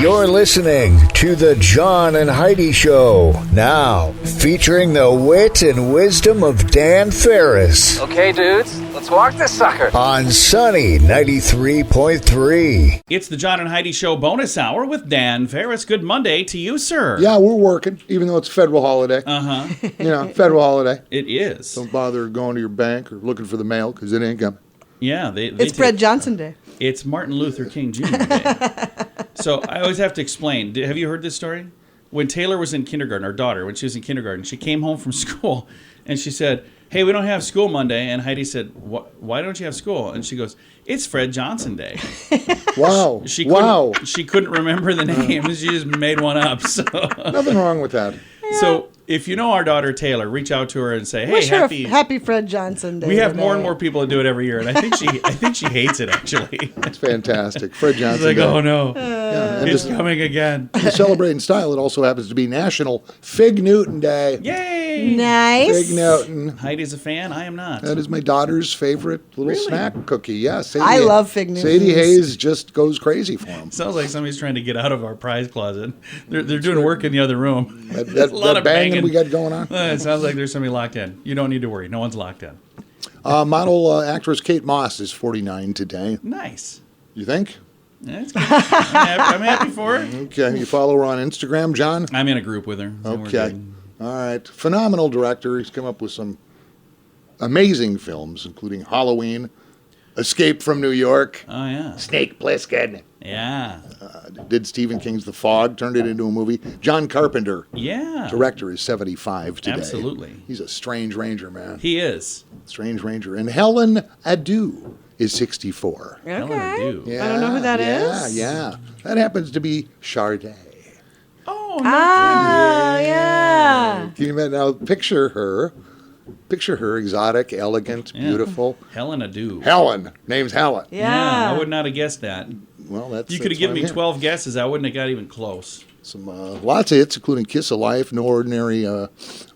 You're listening to the John and Heidi Show, now featuring the wit and wisdom of Dan Ferris. Okay, dudes, let's walk this sucker. On Sunny 93.3. It's the John and Heidi Show bonus hour with Dan Ferris. Good Monday to you, sir. Yeah, we're working, even though it's a federal holiday. Uh-huh. Federal holiday. It is. Don't bother going to your bank or looking for the mail because it ain't coming. Yeah. It's Fred Johnson Day. It's Martin Luther King Jr. Day. So I always have to explain. Have you heard this story? When Taylor was in kindergarten, our daughter, when she was in kindergarten, she came home from school and she said, "Hey, we don't have school Monday." And Heidi said, "Why don't you have school?" And she goes, "It's Fred Johnson Day." Wow. She couldn't remember the name. She just made one up. So. Nothing wrong with that. Yeah. So if you know our daughter Taylor, reach out to her and say, "Hey, Wish her happy Fred Johnson Day." We have today. more and more people that do it every year, and I think she hates it actually. It's fantastic. Fred Johnson. She's like, Day. "Oh no, Yeah, it's coming again." To celebrate in style, it also happens to be National Fig Newton Day. Yay! Nice. Fig Newton. Heidi's a fan. I am not. That is my daughter's favorite little snack cookie. Yeah, I love Fig Newtons. Sadie Hayes just goes crazy for them. Sounds like somebody's trying to get out of our prize closet. They're doing work in the other room. That a lot of banging we got going on. It sounds like there's somebody locked in. You don't need to worry. No one's locked in. Model actress Kate Moss is 49 today. Nice. You think? That's good. I'm happy for her. Okay. You follow her on Instagram, John? I'm in a group with her. So we're Okay. good. All right. Phenomenal director. He's come up with some amazing films, including Halloween, Escape from New York, Oh yeah. Snake Plissken. Yeah. Did Stephen King's The Fog, turned it into a movie. John Carpenter, Yeah. director, is 75 today. Absolutely. He's a strange ranger, man. He is. Strange ranger. And Helen Adu is 64. Helen Okay. Adu. Yeah, I don't know who that is. Yeah. That happens to be Sade. Oh, no. Oh, yeah. Can you imagine now? Picture her, exotic, elegant, Yeah. beautiful. Helen Adu. Helen, name's Helen. Yeah. I would not have guessed that. Well, You could have given me 12 guesses. I wouldn't have got even close. Some lots of hits, including "Kiss of Life," "No Ordinary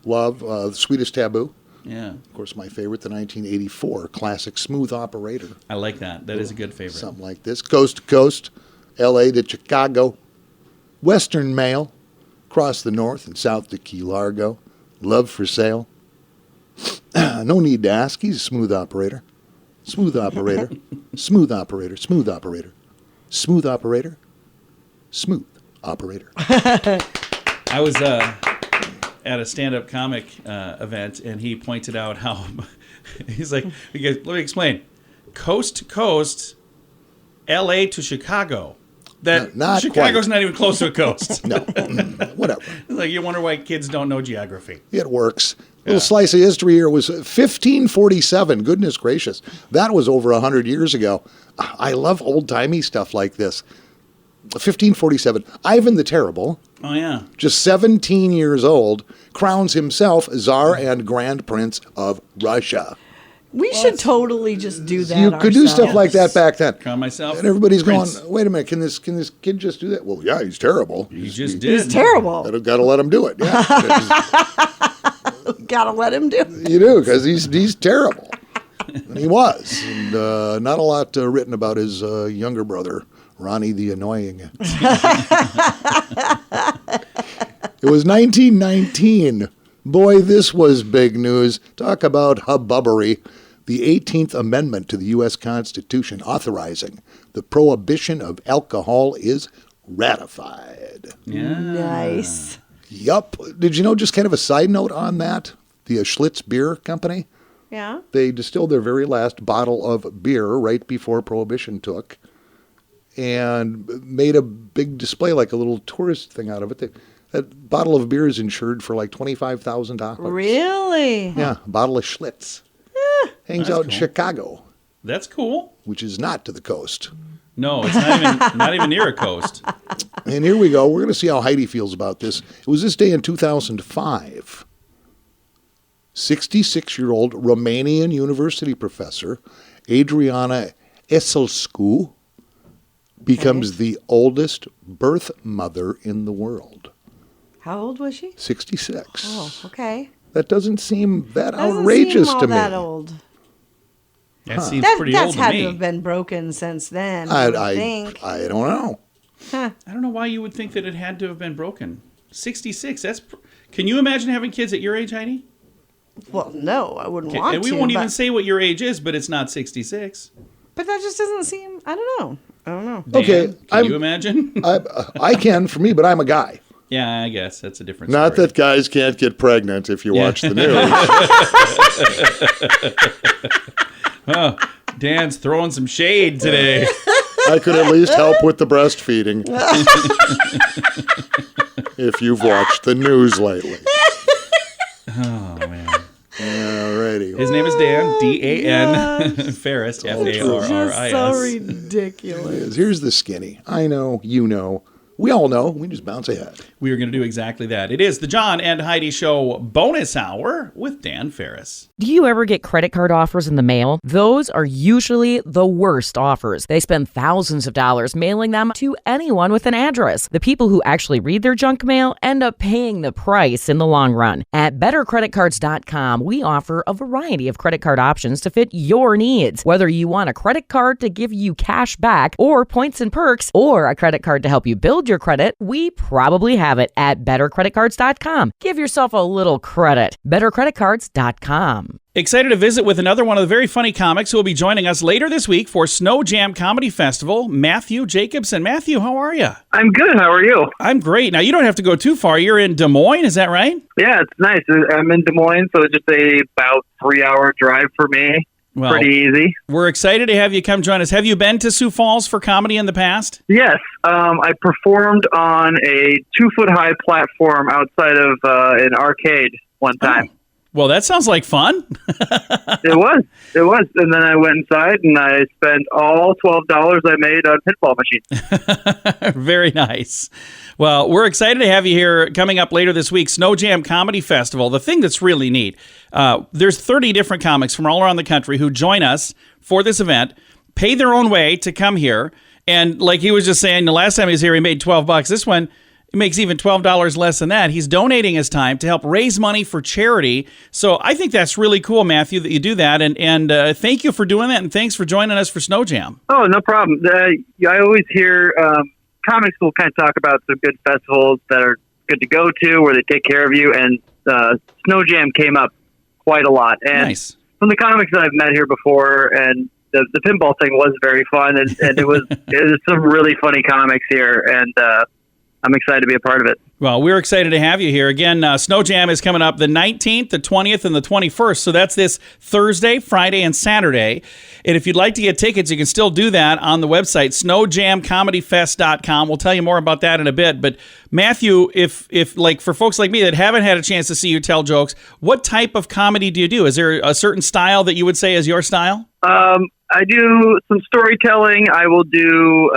Love," "The Sweetest Taboo." Yeah. Of course, my favorite, the 1984 classic "Smooth Operator." I like that. That is a good favorite. Something like this: "Coast to Coast," "L.A. to Chicago," "Western Mail," "Across the North and South to Key Largo," "Love for Sale." No need to ask. He's a smooth operator. Smooth operator. Smooth operator. Smooth operator. Smooth operator. Smooth operator. I was at a stand-up comic event, and he pointed out how he's like, let me explain. Coast to coast, L.A. to Chicago. That not Chicago's quite. not even close to a coast. No. Whatever. It's like you wonder why kids don't know geography. It works. Little slice of history here was 1547. Goodness gracious. That was over 100 years ago. I love old-timey stuff like this. 1547. Ivan the Terrible, Oh yeah. just 17 years old, crowns himself Tsar and Grand Prince of Russia. We should totally just do that. You could do stuff like that back then. Crown myself. And everybody's Prince. going, wait a minute, can this kid just do that? Well, yeah, he's terrible. He just did. It's terrible. Got to let him do it. Yeah. Gotta let him do it. You do, because he's terrible. And he was. And not a lot written about his younger brother, Ronnie the Annoying. It was 1919. Boy, this was big news. Talk about hubbubbery. The 18th Amendment to the U.S. Constitution authorizing the prohibition of alcohol is ratified. Yeah. Nice. Yup. Did you know, just kind of a side note on that, the Schlitz Beer Company, Yeah. they distilled their very last bottle of beer right before Prohibition took and made a big display, like a little tourist thing out of it. That bottle of beer is insured for like $25,000. Really? Yeah, a bottle of Schlitz. Hangs out in Chicago, That's cool. which is not to the coast. No, it's not even near a coast. And here we go. We're going to see how Heidi feels about this. It was this day in 2005. 66-year-old Romanian university professor Adriana Eselescu becomes the oldest birth mother in the world. How old was she? 66. Oh, okay. That doesn't seem that Doesn't outrageous seem all to me. that old. That seems That's pretty old to had me. to have been broken since then. I would think. I don't know. I don't know why you would think that it had to have been broken. 66. Can you imagine having kids at your age, Heidi? Well, no, I wouldn't Okay, want and we to. won't even say what your age is, but it's not 66. But that just doesn't seem. I don't know. Dan, Okay, can you imagine? I can for me, but I'm a guy. Yeah, I guess that's a different Not story. that guys can't get pregnant if you watch the news. Oh, Dan's throwing some shade today. I could at least help with the breastfeeding. If you've watched the news lately. Oh, man. Alrighty. His name is Dan, D-A-N, Ferris, F-A-R-R-I-S. So ridiculous. Here's the skinny. I know, you know. We all know. We just bounce ahead. We are going to do exactly that. It is the John and Heidi Show bonus hour with Dan Ferris. Do you ever get credit card offers in the mail? Those are usually the worst offers. They spend thousands of dollars mailing them to anyone with an address. The people who actually read their junk mail end up paying the price in the long run. At bettercreditcards.com, we offer a variety of credit card options to fit your needs. Whether you want a credit card to give you cash back or points and perks, or a credit card to help you build your credit, we probably have it at bettercreditcards.com. Give yourself a little credit. bettercreditcards.com. Excited to visit with another one of the very funny comics who will be joining us later this week for Snow Jam Comedy Festival, Matthew Jacobsen. Matthew, how are you? I'm good. How are you? I'm great. Now, you don't have to go too far. You're in Des Moines, is that right? Yeah, it's nice. I'm in Des Moines, so it's just about 3-hour drive for me. Well, pretty easy. We're excited to have you come join us. Have you been to Sioux Falls for comedy in the past? Yes. I performed on a 2-foot-high platform outside of an arcade one time. Oh. Well, that sounds like fun. It was. And then I went inside and I spent all $12 I made on pinball machines. Very nice. Well, we're excited to have you here coming up later this week, Snow Jam Comedy Festival. The thing that's really neat, there's 30 different comics from all around the country who join us for this event, pay their own way to come here. And like he was just saying, the last time he was here, he made $12. This one, he makes even $12 less than that. He's donating his time to help raise money for charity. So I think that's really cool, Matthew, that you do that. And thank you for doing that. And thanks for joining us for Snow Jam. Oh, no problem. I always hear comics will kind of talk about some good festivals that are good to go to, where they take care of you. And Snow Jam came up quite a lot. And nice. From the comics that I've met here before, and the pinball thing was very fun. And it was some really funny comics here. And I'm excited to be a part of it. Well, we're excited to have you here. Again, Snow Jam is coming up the 19th, the 20th, and the 21st. So that's this Thursday, Friday, and Saturday. And if you'd like to get tickets, you can still do that on the website, snowjamcomedyfest.com. We'll tell you more about that in a bit. But Matthew, if like for folks like me that haven't had a chance to see you tell jokes, what type of comedy do you do? Is there a certain style that you would say is your style? I do some storytelling. I will do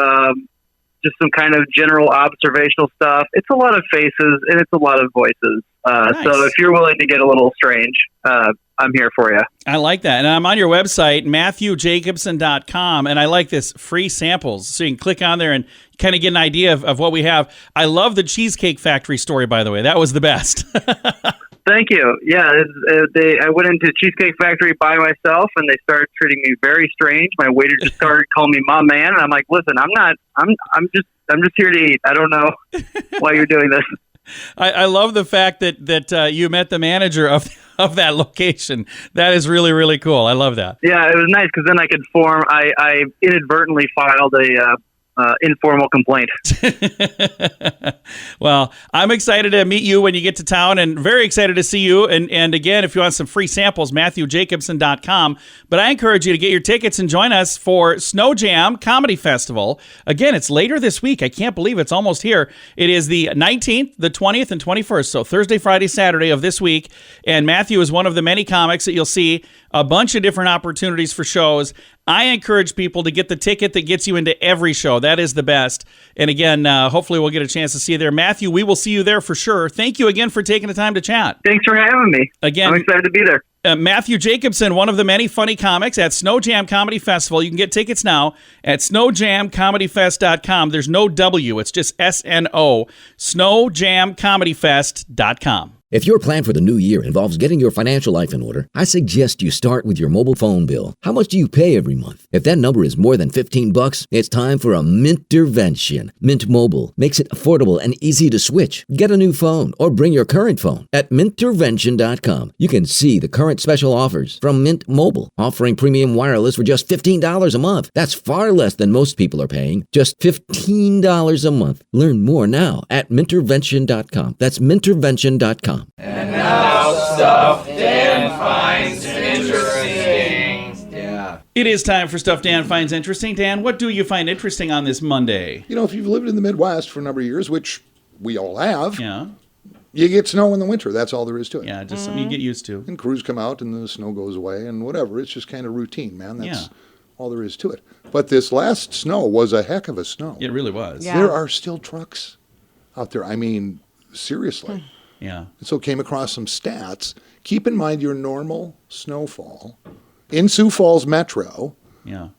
just some kind of general observational stuff. It's a lot of faces and it's a lot of voices. Nice. So if you're willing to get a little strange, I'm here for you. I like that. And I'm on your website, MatthewJacobsen.com, and I like this free samples. So you can click on there and kind of get an idea of what we have. I love the Cheesecake Factory story, by the way. That was the best. Thank you. Yeah, I went into Cheesecake Factory by myself, and they started treating me very strange. My waiter just started calling me "my man," and I'm like, "Listen, I'm just here to eat. I don't know why you're doing this." I love the fact that you met the manager of that location. That is really, really cool. I love that. Yeah, it was nice because then I could form. I inadvertently filed a informal complaint. Well, I'm excited to meet you when you get to town and very excited to see you. And again, if you want some free samples, MatthewJacobsen.com. But I encourage you to get your tickets and join us for Snow Jam Comedy Festival. Again, it's later this week. I can't believe it's almost here. It is the 19th, the 20th, and 21st. So Thursday, Friday, Saturday of this week. And Matthew is one of the many comics that you'll see a bunch of different opportunities for shows. I encourage people to get the ticket that gets you into every show. That is the best. And again, hopefully we'll get a chance to see you there. Matthew, we will see you there for sure. Thank you again for taking the time to chat. Thanks for having me. Again, I'm excited to be there. Matthew Jacobsen, one of the many funny comics at Snow Jam Comedy Festival. You can get tickets now at snowjamcomedyfest.com. There's no W. It's just SNO, snowjamcomedyfest.com. If your plan for the new year involves getting your financial life in order, I suggest you start with your mobile phone bill. How much do you pay every month? If that number is more than $15, it's time for a Mintervention. Mint Mobile makes it affordable and easy to switch. Get a new phone or bring your current phone. At Mintervention.com, you can see the current special offers from Mint Mobile, offering premium wireless for just $15 a month. That's far less than most people are paying, just $15 a month. Learn more now at Mintervention.com. That's Mintervention.com. And now stuff Dan finds interesting. Yeah. It is time for Stuff Dan Finds Interesting. Dan, what do you find interesting on this Monday? You know, if you've lived in the Midwest for a number of years, which we all have, Yeah. you get snow in the winter. That's all there is to it. Yeah, just something you get used to. And crews come out and the snow goes away and whatever. It's just kind of routine, man. That's all there is to it. But this last snow was a heck of a snow. It really was. Yeah. There are still trucks out there. I mean, seriously. Yeah. And so came across some stats. Keep in mind your normal snowfall in Sioux Falls Metro. Yeah.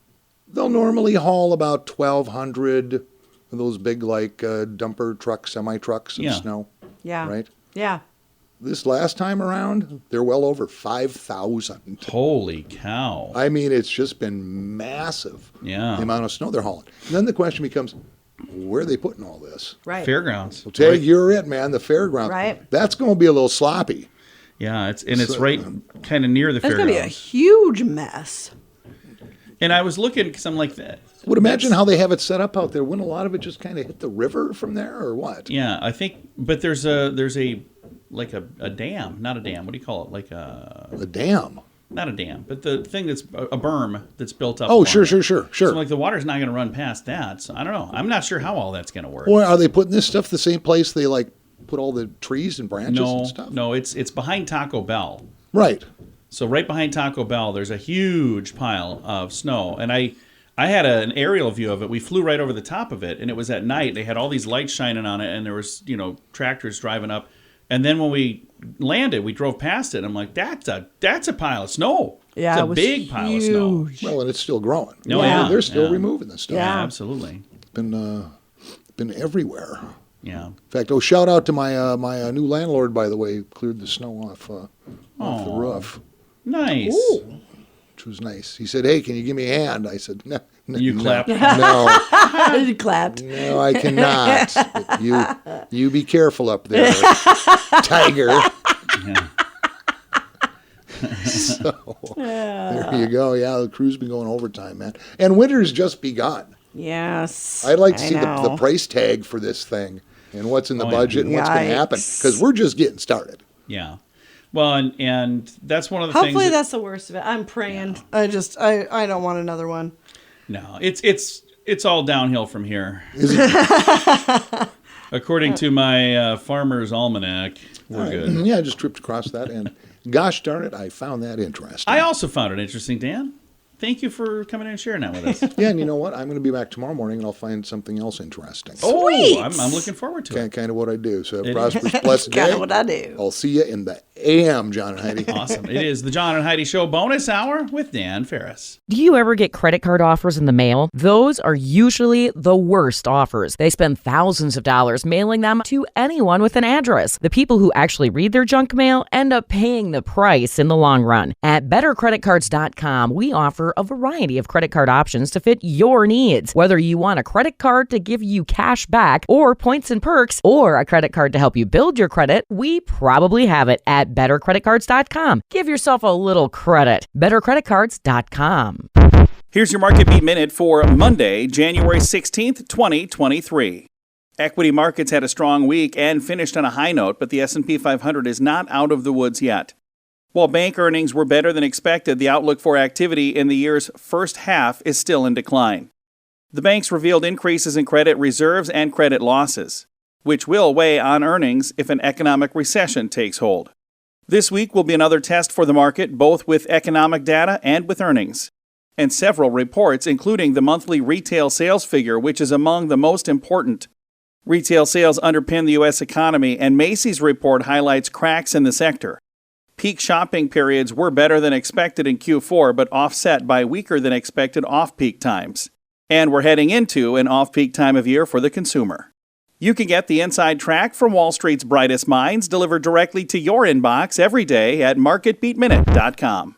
They'll normally haul about 1,200 of those big like dumper trucks, semi-trucks of snow. Yeah. Right? Yeah. This last time around, they're well over 5,000. Holy cow. I mean, it's just been massive, the amount of snow they're hauling. And then the question becomes, where are they putting all this? Right. Fairgrounds. Well, Tig, you're it, man, the fairground. Right. That's going to be a little sloppy. Yeah, it's right kind of near the It's fairgrounds. going to be a huge mess. And I was looking, because I'm like, Would imagine how they have it set up out there. Wouldn't a lot of it just kind of hit the river from there, or what? yeah, I think, but there's a like a dam, not a dam. What do you call it? Like A dam. not a dam, but the thing that's a berm that's built up. Oh, along sure, it. sure. So like the water's not going to run past that. So I don't know. I'm not sure how all that's going to work. Or are they putting this stuff the same place they like put all the trees and branches and stuff? No, it's behind Taco Bell. Right. So right behind Taco Bell, there's a huge pile of snow, and I had an aerial view of it. We flew right over the top of it, and it was at night. They had all these lights shining on it, and there was tractors driving up. And then when we landed, we drove past it, and I'm like, that's a pile of snow. Yeah, it's it a was big pile of snow. huge. Well, and it's still growing. No, yeah, They're still yeah. removing this stuff. Yeah, Yeah. absolutely. Been everywhere. Yeah. In fact, shout out to my my new landlord, by the way, cleared the snow off the roof, Nice. which was nice. He said, "Hey, can you give me a hand?" I said, "No." You clapped. No, You clapped. no, I cannot. But you be careful up there, Tiger. Yeah. So there you go. Yeah, the crew's been going overtime, man. And winter's just begun. Yes. I'd like to see know. the price tag for this thing and what's in the budget and what's going to happen, Yikes. because we're just getting started. Yeah. Well, and that's one of the Hopefully things. that's the worst of it. I'm praying. I don't want another one. No, it's all downhill from here. Is it? According to my Farmer's Almanac, we're good. Yeah, I just tripped across that, and gosh darn it, I found that interesting. I also found it interesting, Dan. Thank you for coming in and sharing that with us. Yeah, and you know what? I'm going to be back tomorrow morning, and I'll find something else interesting. Sweet. Oh, I'm looking forward to it. Kind of what I do. So, It prosperous, blessed day. Kind of what I do. I'll see you in the AM, John and Heidi. Awesome. It is the John and Heidi Show bonus hour with Dan Ferris. Do you ever get credit card offers in the mail? Those are usually the worst offers. They spend thousands of dollars mailing them to anyone with an address. The people who actually read their junk mail end up paying the price in the long run. At bettercreditcards.com, we offer a variety of credit card options to fit your needs. Whether you want a credit card to give you cash back or points and perks, or a credit card to help you build your credit, we probably have it at bettercreditcards.com. Give yourself a little credit. bettercreditcards.com. Here's your Market Beat Minute for Monday, January 16th, 2023. Equity markets had a strong week and finished on a high note, but the S&P 500 is not out of the woods yet. While bank earnings were better than expected, the outlook for activity in the year's first half is still in decline. The banks revealed increases in credit reserves and credit losses, which will weigh on earnings if an economic recession takes hold. This week will be another test for the market, both with economic data and with earnings, and several reports, including the monthly retail sales figure, which is among the most important. Retail sales underpin the U.S. economy, and Macy's report highlights cracks in the sector. Peak shopping periods were better than expected in Q4, but offset by weaker than expected off-peak times. And we're heading into an off-peak time of year for the consumer. You can get the inside track from Wall Street's brightest minds delivered directly to your inbox every day at marketbeatminute.com.